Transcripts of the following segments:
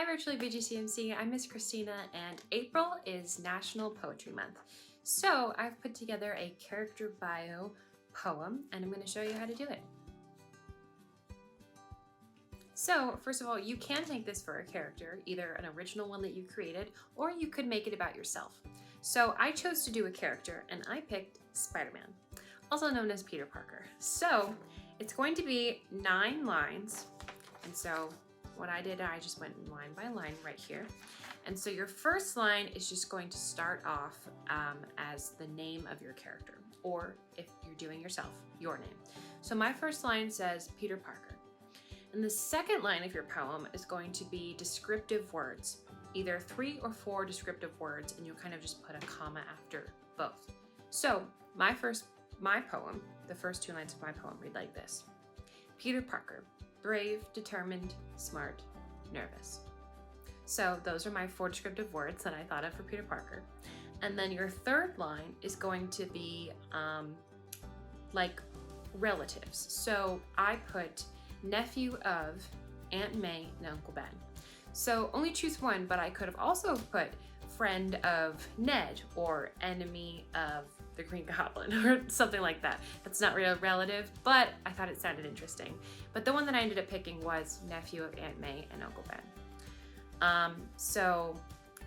Hi virtually BGCMC, I'm Miss Christina and April is National Poetry Month. So I've put together a character bio poem and I'm going to show you how to do it. So first of all, you can make this for a character, either an original one that you created or you could make it about yourself. So I chose to do a character and I picked Spider-Man, also known as Peter Parker. So it's going to be 9 lines, and so what I did, I just went line by line right here. And so your first line is just going to start off as the name of your character, or if you're doing yourself, your name. So my first line says Peter Parker. And the second line of your poem is going to be descriptive words, either 3 or 4 descriptive words, and you'll kind of just put a comma after both. So my poem, the first 2 lines of my poem read like this. Peter Parker, brave, determined, smart, nervous. So those are my 4 descriptive words that I thought of for Peter Parker. And then your third line is going to be like relatives. So I put nephew of Aunt May and Uncle Ben. So only choose one, but I could have also put friend of Ned or enemy of the Green Goblin or something like that. That's not real relative, but I thought it sounded interesting. But the one that I ended up picking was nephew of Aunt May and Uncle Ben. So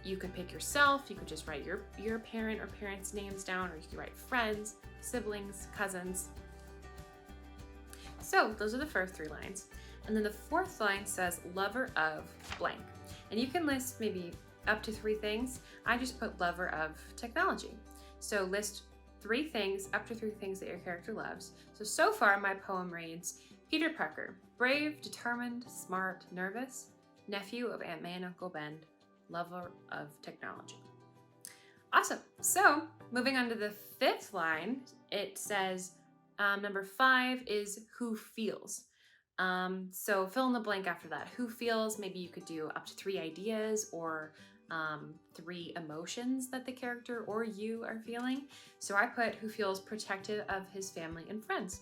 you could pick yourself, you could just write your parent or parents' names down, or you could write friends, siblings, cousins. So those are the first 3 lines. And then the 4th line says lover of blank. And you can list maybe up to 3 things. I just put lover of technology. So list 3 things, up to 3 things that your character loves. So far my poem reads, Peter Parker, brave, determined, smart, nervous, nephew of Aunt May and Uncle Ben, lover of technology. Awesome. So moving on to the 5th line, it says number 5 is who feels. So fill in the blank after that. Who feels, maybe you could do up to 3 ideas or 3 emotions that the character or you are feeling. So I put who feels protective of his family and friends.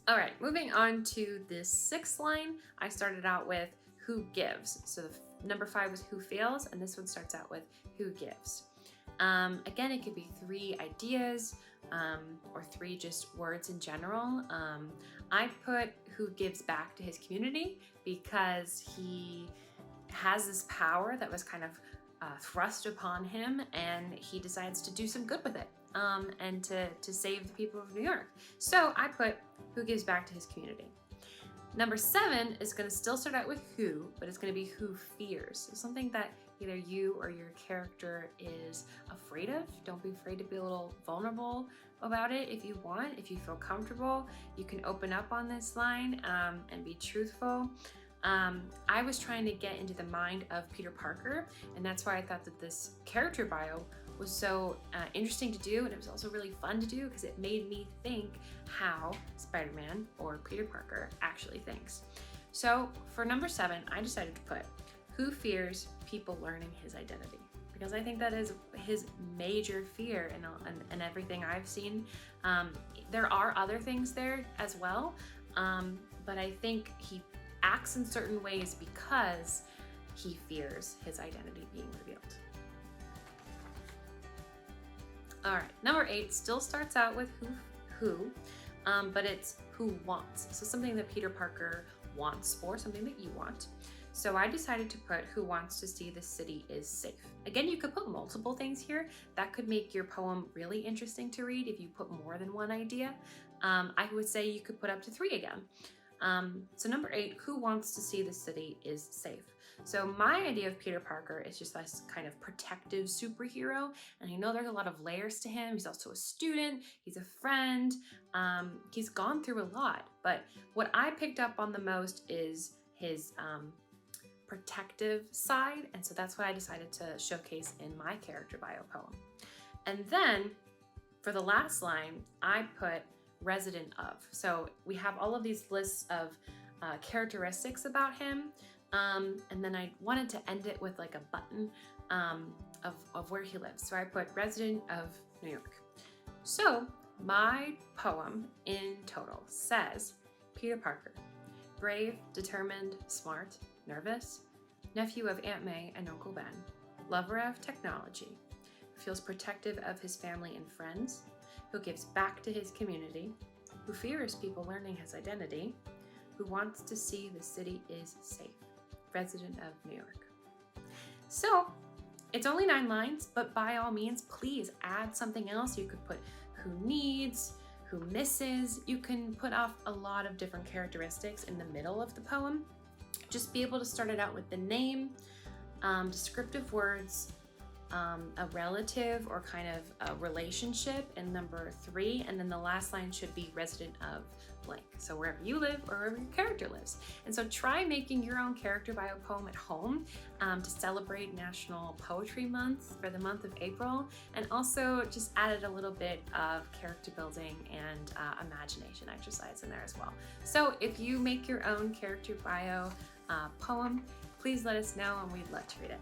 All right, moving on to the 6th line, I started out with who gives. So the number 5 was who feels, and this one starts out with who gives. Again, it could be 3 ideas or 3 just words in general. I put who gives back to his community because he has this power that was kind of thrust upon him, and he decides to do some good with it and to save the people of New York. So I put who gives back to his community. Number 7 is going to still start out with who, but it's going to be who fears. So something that either you or your character is afraid of. Don't be afraid to be a little vulnerable about it if you want. If you feel comfortable, you can open up on this line and be truthful. I was trying to get into the mind of Peter Parker, and that's why I thought that this character bio was so interesting to do, and it was also really fun to do because it made me think how Spider-Man or Peter Parker actually thinks. So for number 7, I decided to put who fears people learning his identity, because I think that is his major fear in everything I've seen. There are other things there as well, but I think he acts in certain ways because he fears his identity being revealed. All right, number 8 still starts out with who, but it's who wants. So something that Peter Parker wants or something that you want. So I decided to put who wants to see the city is safe. Again, you could put multiple things here. That could make your poem really interesting to read if you put more than one idea. I would say you could put up to 3 again. So number 8, who wants to see the city is safe. So my idea of Peter Parker is just this kind of protective superhero, and I know there's a lot of layers to him. He's also a student, he's a friend, he's gone through a lot, but what I picked up on the most is his protective side, and so that's what I decided to showcase in my character bio poem. And then for the last line, I put resident of. So we have all of these lists of characteristics about him, and then I wanted to end it with like a button of where he lives. So I put resident of New York. So my poem in total says Peter Parker, brave, determined, smart, nervous, nephew of Aunt May and Uncle Ben, lover of technology, feels protective of his family and friends, who gives back to his community, who fears people learning his identity, who wants to see the city is safe, resident of New York. So it's only 9 lines, but by all means, please add something else. You could put who needs, who misses. You can put off a lot of different characteristics in the middle of the poem. Just be able to start it out with the name, descriptive words, a relative or kind of a relationship in number 3, and then the last line should be resident of blank. So wherever you live or wherever your character lives. And so try making your own character bio poem at home to celebrate National Poetry Month for the month of April, and also just added a little bit of character building and imagination exercise in there as well. So if you make your own character bio poem, please let us know and we'd love to read it.